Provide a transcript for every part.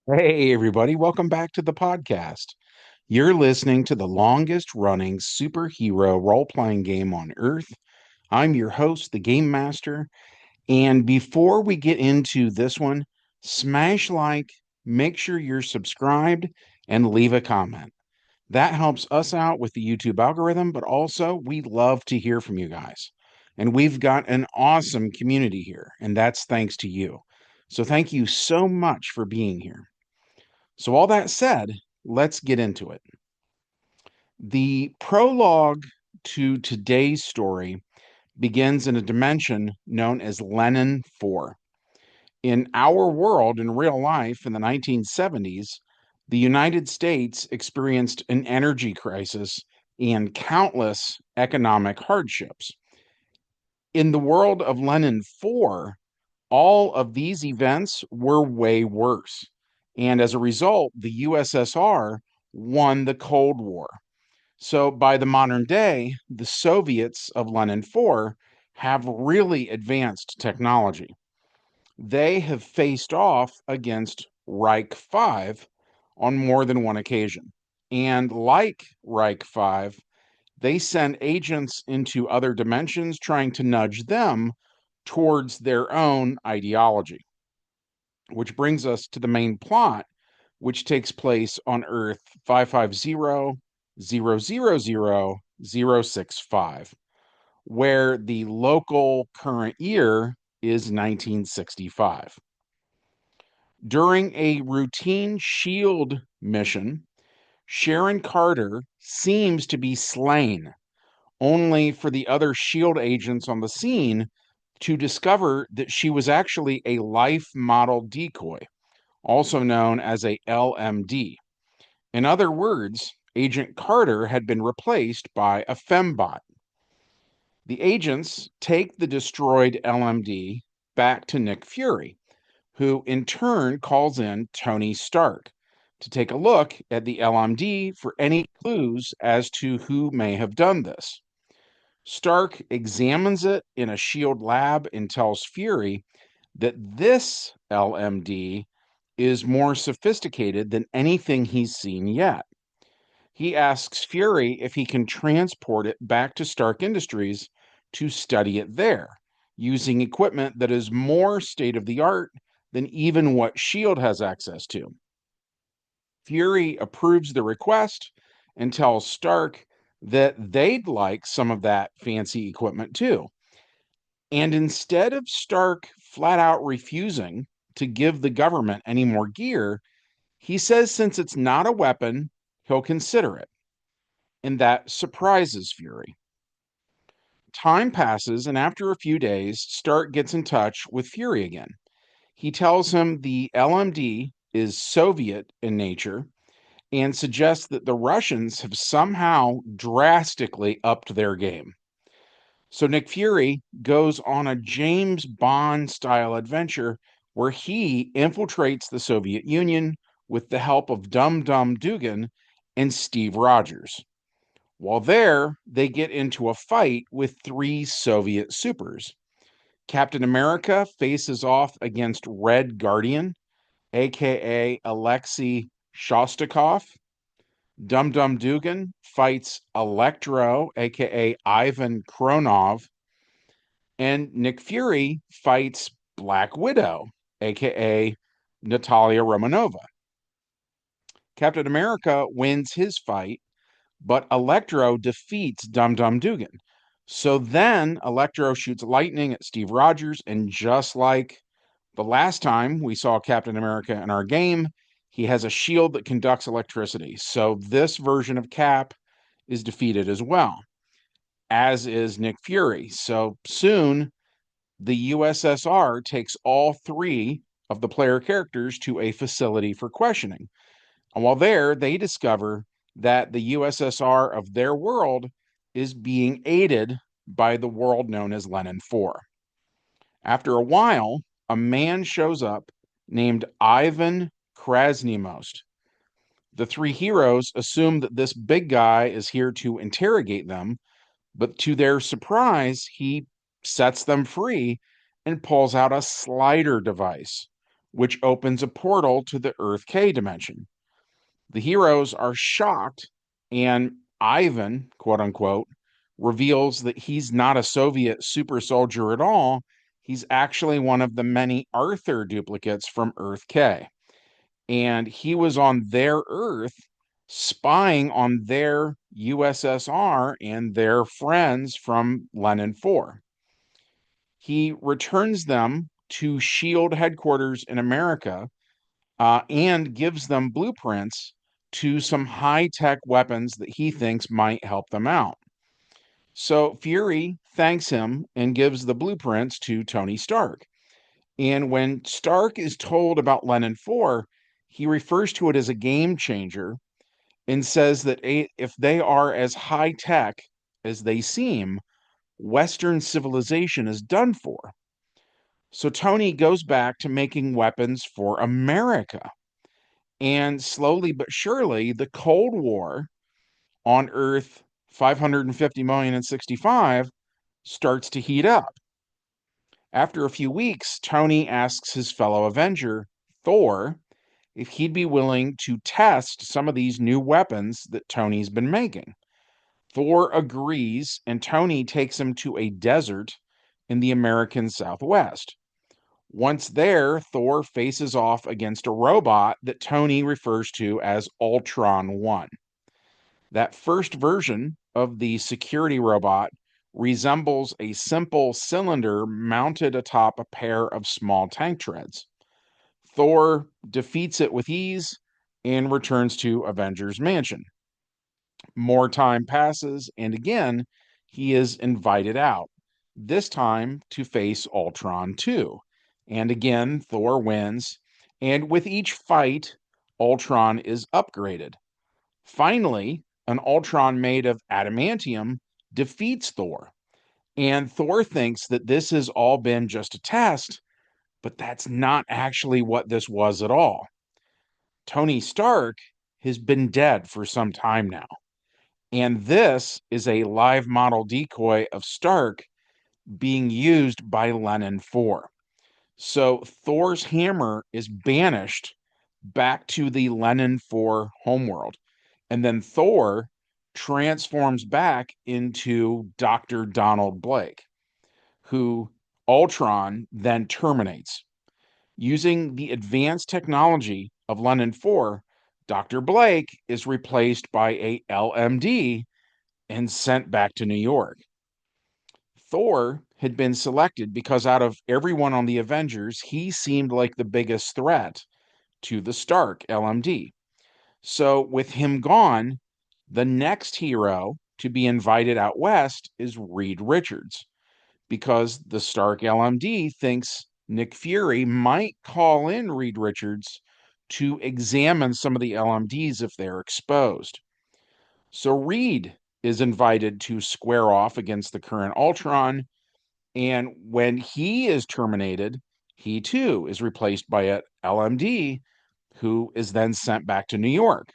Hey, everybody, welcome back to the podcast. You're listening to the longest running superhero role playing game on Earth. I'm your host, the Game Master. And before we get into this one, smash like, make sure you're subscribed, and leave a comment. That helps us out with the YouTube algorithm, but also we love to hear from you guys. And we've got an awesome community here, and that's thanks to you. So thank you so much for being here. So, all that said, let's get into it. The prologue to today's story begins in a dimension known as Lenin 4. In our world, in real life, in the 1970s, the United States experienced an energy crisis and countless economic hardships. In the world of Lenin 4, all of these events were way worse. And as a result, the USSR won the Cold War. So by the modern day, the Soviets of Lenin 4 have really advanced technology. They have faced off against Reich 5 on more than one occasion. And like Reich 5, they send agents into other dimensions trying to nudge them towards their own ideology, which brings us to the main plot, which takes place on Earth 550-000-065, where the local current year is 1965. During a routine S.H.I.E.L.D. mission, Sharon Carter seems to be slain, only for the other S.H.I.E.L.D. agents on the scene to discover that she was actually a life model decoy, also known as a LMD. In other words, Agent Carter had been replaced by a fembot. The agents take the destroyed LMD back to Nick Fury, who in turn calls in Tony Stark to take a look at the LMD for any clues as to who may have done this. Stark examines it in a S.H.I.E.L.D. lab and tells Fury that this LMD is more sophisticated than anything he's seen yet. He asks Fury if he can transport it back to Stark Industries to study it there, using equipment that is more state of the art than even what S.H.I.E.L.D. has access to. Fury approves the request and tells Stark that they'd like some of that fancy equipment too. And instead of Stark flat out refusing to give the government any more gear, he says since it's not a weapon, he'll consider it. And that surprises Fury. Time passes, and after a few days, Stark gets in touch with Fury again. He tells him the LMD is Soviet in nature and suggests that the Russians have somehow drastically upped their game. So Nick Fury goes on a James Bond style adventure where he infiltrates the Soviet Union with the help of Dum Dum Dugan and Steve Rogers. While there, they get into a fight with three Soviet supers. Captain America faces off against Red Guardian, aka Alexei Shostakov. Dum Dum Dugan fights Electro, aka Ivan Kronov, and Nick Fury fights Black Widow, aka Natalia Romanova. Captain America wins his fight, but Electro defeats Dum Dum Dugan. So then Electro shoots lightning at Steve Rogers, and just like the last time we saw Captain America in our game, he has a shield that conducts electricity. So this version of Cap is defeated as well, as is Nick Fury. So soon the USSR takes all three of the player characters to a facility for questioning. And while there, they discover that the USSR of their world is being aided by the world known as Lenin 4. After a while, a man shows up named Ivan Krasnymost. The three heroes assume that this big guy is here to interrogate them, but to their surprise, he sets them free and pulls out a slider device, which opens a portal to the Earth K dimension. The heroes are shocked, and Ivan, quote unquote, reveals that he's not a Soviet super soldier at all. He's actually one of the many Arthur duplicates from Earth K. And he was on their Earth spying on their USSR and their friends from Lenin 4. He returns them to S.H.I.E.L.D. headquarters in America and gives them blueprints to some high-tech weapons that he thinks might help them out. So Fury thanks him and gives the blueprints to Tony Stark. And when Stark is told about Lenin 4, he refers to it as a game changer and says that if they are as high-tech as they seem, Western civilization is done for. So Tony goes back to making weapons for America. And slowly but surely, the Cold War on Earth 550 million and 65 starts to heat up. After a few weeks, Tony asks his fellow Avenger, Thor, if he'd be willing to test some of these new weapons that Tony's been making. Thor agrees, and Tony takes him to a desert in the American Southwest. Once there, Thor faces off against a robot that Tony refers to as Ultron 1. That first version of the security robot resembles a simple cylinder mounted atop a pair of small tank treads. Thor defeats it with ease and returns to Avengers Mansion. More time passes, and again, he is invited out, this time to face Ultron 2. And again, Thor wins, and with each fight, Ultron is upgraded. Finally, an Ultron made of adamantium defeats Thor, and Thor thinks that this has all been just a test, but that's not actually what this was at all. Tony Stark has been dead for some time now. And this is a live model decoy of Stark being used by Lenin 4. So Thor's hammer is banished back to the Lenin 4 homeworld. And then Thor transforms back into Dr. Donald Blake, who Ultron then terminates. Using the advanced technology of Lenin 4, Dr. Blake is replaced by a LMD and sent back to New York. Thor had been selected because out of everyone on the Avengers, he seemed like the biggest threat to the Stark LMD. So with him gone, the next hero to be invited out west is Reed Richards, because the Stark LMD thinks Nick Fury might call in Reed Richards to examine some of the LMDs if they're exposed. So Reed is invited to square off against the current Ultron, and when he is terminated, he too is replaced by an LMD who is then sent back to New York.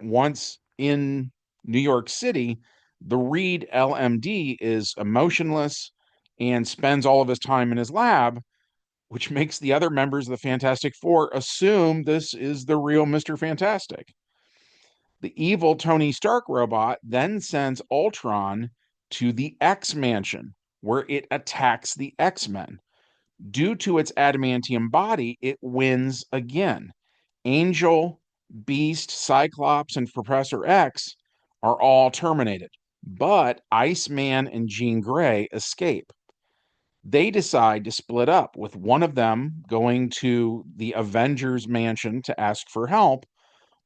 Once in New York City, the Reed LMD is emotionless and spends all of his time in his lab, which makes the other members of the Fantastic Four assume this is the real Mr. Fantastic. The evil Tony Stark robot then sends Ultron to the X Mansion, where it attacks the X-Men. Due to its adamantium body, it wins again. Angel, Beast, Cyclops, and Professor X are all terminated, but Iceman and Jean Grey escape. They decide to split up, with one of them going to the Avengers Mansion to ask for help,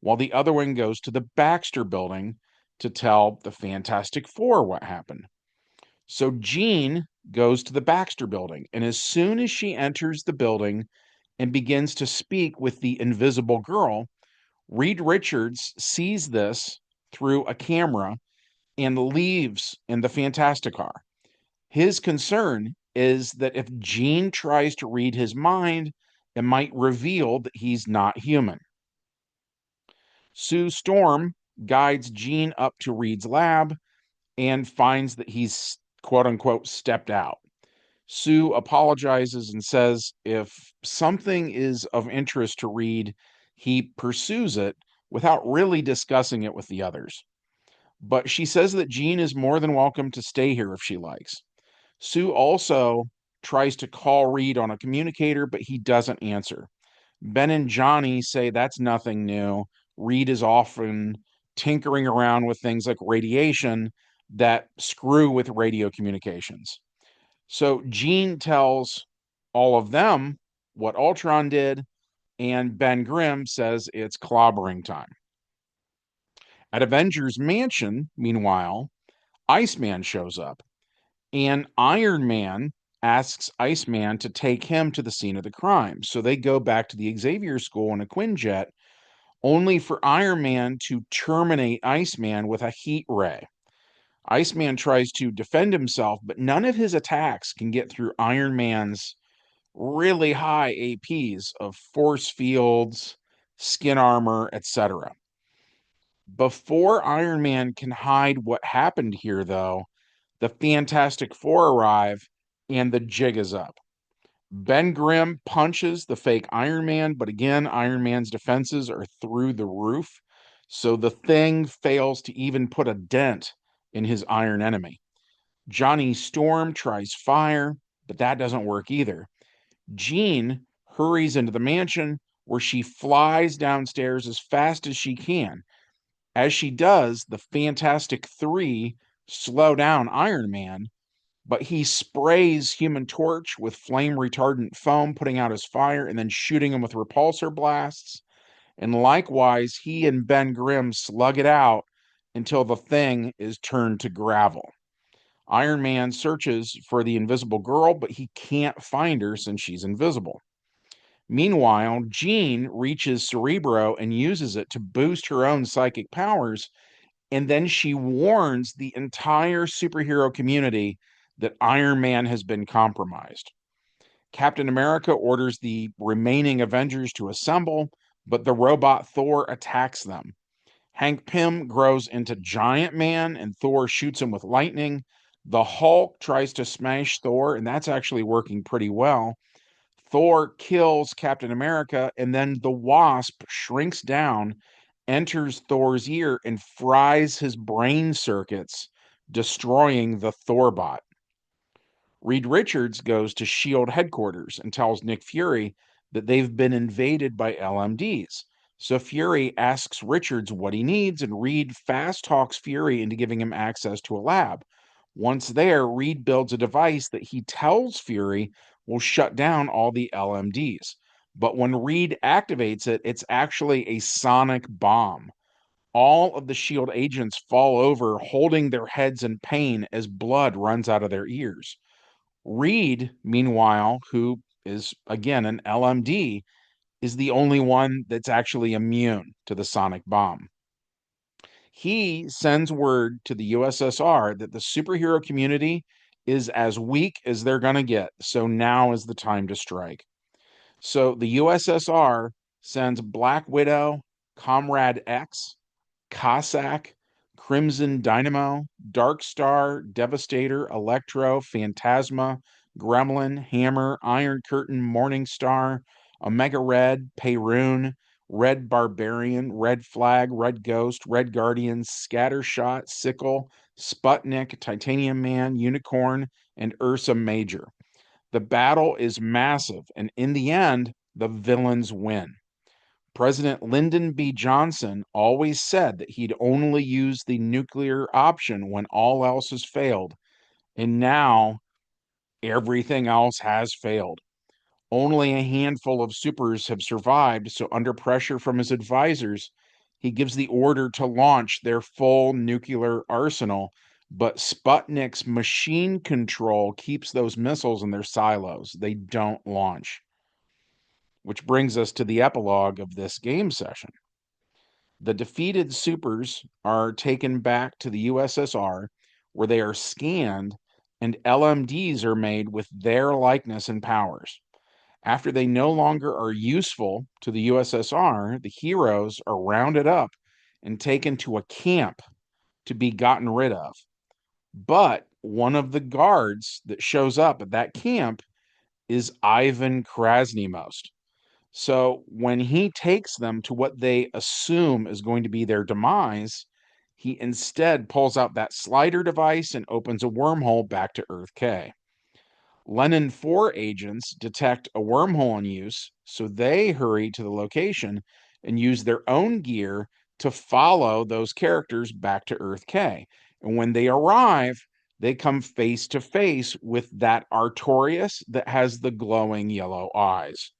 while the other one goes to the Baxter Building to tell the Fantastic Four what happened. So Jean goes to the Baxter Building, and as soon as she enters the building and begins to speak with the Invisible Girl, Reed Richards sees this through a camera and leaves in the Fantasticar. His concern is that if Jean tries to read his mind, it might reveal that he's not human. Sue Storm guides Jean up to Reed's lab and finds that he's quote unquote stepped out. Sue apologizes and says if something is of interest to Reed, he pursues it without really discussing it with the others. But she says that Jean is more than welcome to stay here if she likes. Sue also tries to call Reed on a communicator, but he doesn't answer. Ben and Johnny say that's nothing new. Reed is often tinkering around with things like radiation that screw with radio communications. So Jean tells all of them what Ultron did, and Ben Grimm says it's clobbering time. At Avengers Mansion, meanwhile, Iceman shows up, and Iron Man asks Iceman to take him to the scene of the crime. So they go back to the Xavier School in a Quinjet, only for Iron Man to terminate Iceman with a heat ray. Iceman tries to defend himself, but none of his attacks can get through Iron Man's really high APs of force fields, skin armor, etc. Before Iron Man can hide what happened here, though, the Fantastic Four arrive and the jig is up. Ben Grimm punches the fake Iron Man, but again, Iron Man's defenses are through the roof, so the Thing fails to even put a dent in his iron enemy. Johnny Storm tries fire, but that doesn't work either. Jean hurries into the mansion where she flies downstairs as fast as she can. As she does, the Fantastic Three slow down Iron Man, but he sprays Human Torch with flame retardant foam, putting out his fire and then shooting him with repulsor blasts. And likewise, he and Ben Grimm slug it out until the Thing is turned to gravel. Iron Man searches for the Invisible Girl, but he can't find her since she's invisible. Meanwhile, Jean reaches Cerebro and uses it to boost her own psychic powers, and then she warns the entire superhero community that Iron Man has been compromised. Captain America orders the remaining Avengers to assemble, but the robot Thor attacks them. Hank Pym grows into Giant Man, and Thor shoots him with lightning. The Hulk tries to smash Thor, and that's actually working pretty well. Thor kills Captain America, and then the Wasp shrinks down, enters Thor's ear, and fries his brain circuits, destroying the Thorbot. Reed Richards goes to S.H.I.E.L.D. headquarters and tells Nick Fury that they've been invaded by LMDs. So Fury asks Richards what he needs, and Reed fast talks Fury into giving him access to a lab. Once there, Reed builds a device that he tells Fury will shut down all the LMDs. But when Reed activates it, it's actually a sonic bomb. All of the S.H.I.E.L.D. agents fall over, holding their heads in pain as blood runs out of their ears. Reed, meanwhile, who is again an LMD, is the only one that's actually immune to the sonic bomb. He sends word to the USSR that the superhero community is as weak as they're going to get, so now is the time to strike. So the USSR sends Black Widow, Comrade X, Cossack, Crimson Dynamo, Dark Star, Devastator, Electro, Phantasma, Gremlin, Hammer, Iron Curtain, Morning Star, Omega Red, Perun, Red Barbarian, Red Flag, Red Ghost, Red Guardian, Scattershot, Sickle, Sputnik, Titanium Man, Unicorn, and Ursa Major. The battle is massive, and in the end, the villains win. President Lyndon B. Johnson always said that he'd only use the nuclear option when all else has failed, and now everything else has failed. Only a handful of supers have survived, so under pressure from his advisors, he gives the order to launch their full nuclear arsenal, but Sputnik's machine control keeps those missiles in their silos. They don't launch. Which brings us to the epilogue of this game session. The defeated supers are taken back to the USSR, where they are scanned and LMDs are made with their likeness and powers. After they no longer are useful to the USSR, the heroes are rounded up and taken to a camp to be gotten rid of. But one of the guards that shows up at that camp is Ivan Krasnymost. So when he takes them to what they assume is going to be their demise, he instead pulls out that slider device and opens a wormhole back to Earth K. Lenin 4 agents detect a wormhole in use, so they hurry to the location and use their own gear to follow those characters back to Earth K. And when they arrive, they come face to face with that Artorias that has the glowing yellow eyes.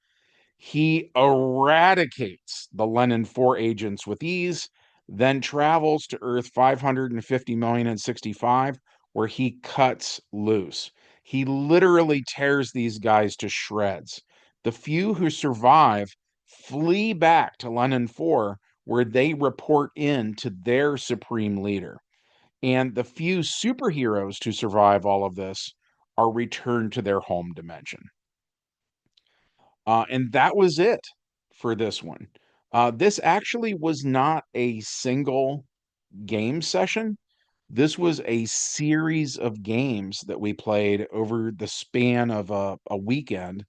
He eradicates the Lenin 4 agents with ease, then travels to Earth 550 million and 65, where he cuts loose. He literally tears these guys to shreds. The few who survive flee back to Lenin 4, where they report in to their supreme leader. And the few superheroes to survive all of this are returned to their home dimension. And that was it for this one. This actually was not a single game session. This was a series of games that we played over the span of a weekend.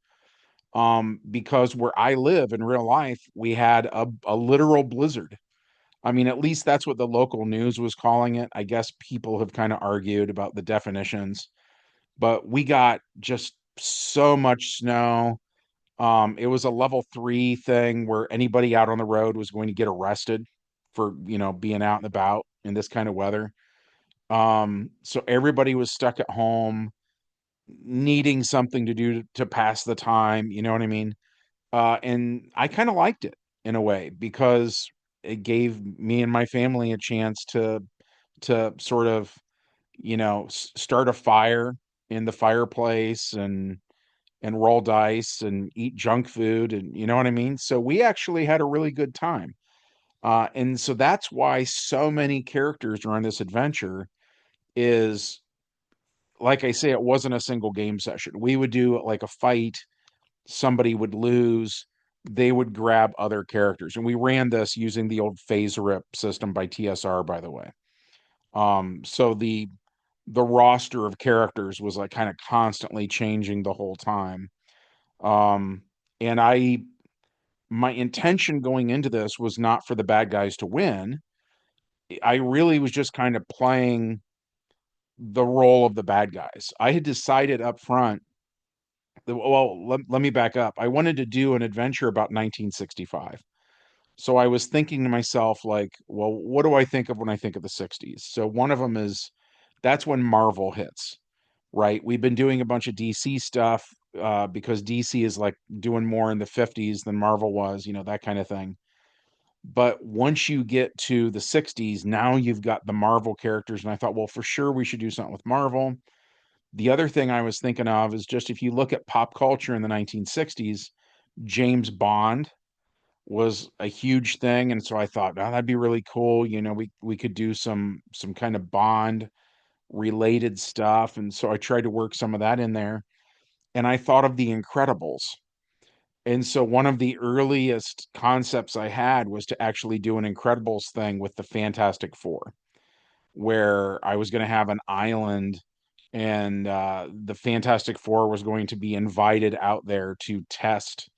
Because where I live in real life, we had a literal blizzard. I mean, at least that's what the local news was calling it. I guess people have kind of argued about the definitions, but we got just so much snow. It was a level 3 thing where anybody out on the road was going to get arrested for, being out and about in this kind of weather. So everybody was stuck at home, needing something to do to pass the time, you know what I mean? And I kind of liked it in a way because it gave me and my family a chance to sort of, start a fire in the fireplace and roll dice and eat junk food and you know what I mean? So we actually had a really good time. And so that's why so many characters are on this adventure is like I say, it wasn't a single game session. We would do like a fight, somebody would lose, they would grab other characters. And we ran this using the old phase rip system by TSR, by the way. So the roster of characters was like kind of constantly changing the whole time. Um, and my intention going into this was not for the bad guys to win. I really was just kind of playing the role of the bad guys. I had decided up front well, let me back up. I wanted to do an adventure about 1965. So I was thinking to myself, like, well, what do I think of when I think of the 60s? So one of them is that's when Marvel hits, right? We've been doing a bunch of DC stuff because DC is like doing more in the 50s than Marvel was, that kind of thing. But once you get to the 60s, now you've got the Marvel characters. And I thought, well, for sure we should do something with Marvel. The other thing I was thinking of is just if you look at pop culture in the 1960s, James Bond was a huge thing. And so I thought, oh, that'd be really cool. We could do some kind of Bond related stuff. And so I tried to work some of that in there. And I thought of The Incredibles. And so one of the earliest concepts I had was to actually do an Incredibles thing with the Fantastic Four, where I was going to have an island and the Fantastic Four was going to be invited out there to test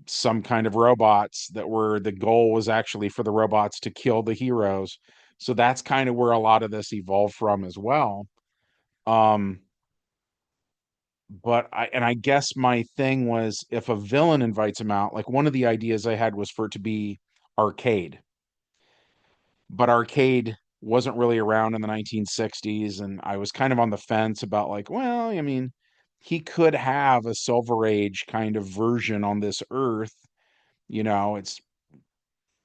some kind of robots that were the goal was actually for the robots to kill the heroes. So that's kind of where a lot of this evolved from as well. Um, but I guess my thing was if a villain invites him out, like one of the ideas I had was for it to be arcade, but arcade wasn't really around in the 1960s, and I was kind of on the fence about like, well, I mean, he could have a Silver Age kind of version on this Earth. It's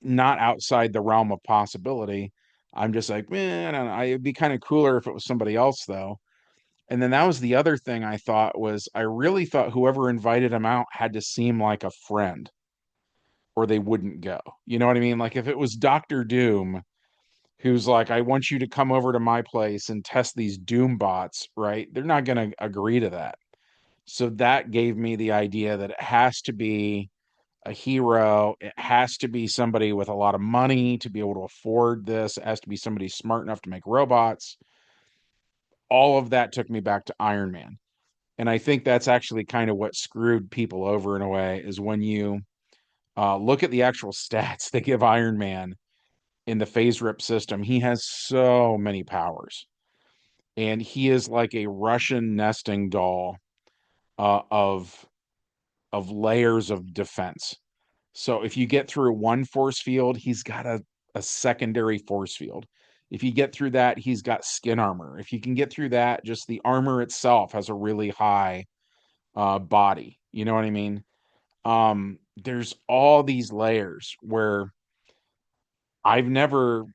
not outside the realm of possibility. I'm just like, man, I don't know. It'd be kind of cooler if it was somebody else, though. And then that was the other thing I thought was I really thought whoever invited him out had to seem like a friend or they wouldn't go. You know what I mean? Like if it was Doctor Doom who's like, I want you to come over to my place and test these Doom bots, right? They're not going to agree to that. So that gave me the idea that it has to be a hero. It has to be somebody with a lot of money to be able to afford this. It has to be somebody smart enough to make robots. all of that took me back to Iron Man. And I think that's actually kind of what screwed people over in a way is when you look at the actual stats they give Iron Man in the phase rip system. He has so many powers, and he is like a Russian nesting doll uh, of of layers of defense. So if you get through one force field, he's got a secondary force field. If you get through that, he's got skin armor. If you can get through that, just the armor itself has a really high body. You know what I mean? There's all these layers where I've never,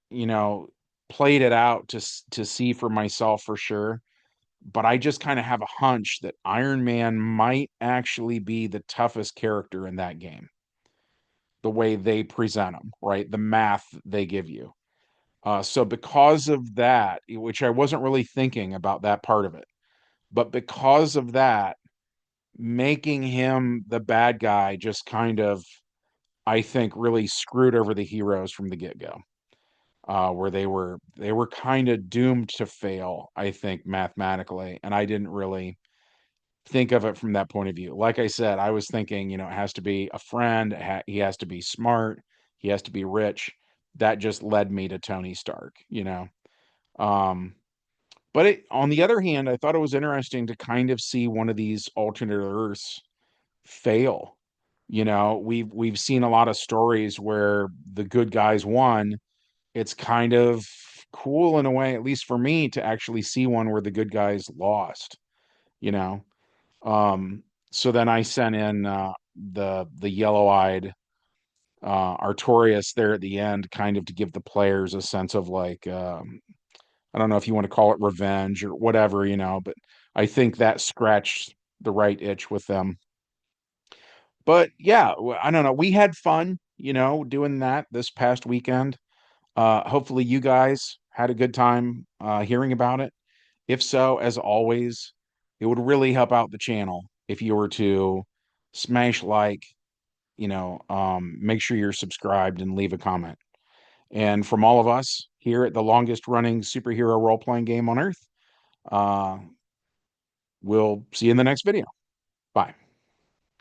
you know, played it out to see for myself for sure, but I just kind of have a hunch that Iron Man might actually be the toughest character in that game. The way they present them, right? The math they give you. So because of that, which I wasn't really thinking about that part of it, but because of that, making him the bad guy just kind of, I think, really screwed over the heroes from the get-go. Where they were kind of doomed to fail, I think, mathematically, and I didn't really think of it from that point of view. Like I said, I was thinking, it has to be a friend, he has to be smart, he has to be rich. That just led me to Tony Stark. Um, but on the other hand, I thought it was interesting to kind of see one of these alternate Earths fail. We've seen a lot of stories where the good guys won. It's kind of cool in a way, at least for me, to actually see one where the good guys lost, you know. Um, so then I sent in the yellow-eyed Artorias there at the end, kind of to give the players a sense of like I don't know if you want to call it revenge or whatever, but I think that scratched the right itch with them. But yeah, I don't know. We had fun, doing that this past weekend. Hopefully you guys had a good time hearing about it. If so, as always, it would really help out the channel if you were to smash like, make sure you're subscribed and leave a comment. And from all of us here at the longest running superhero role playing game on earth, uh, we'll see you in the next video. Bye.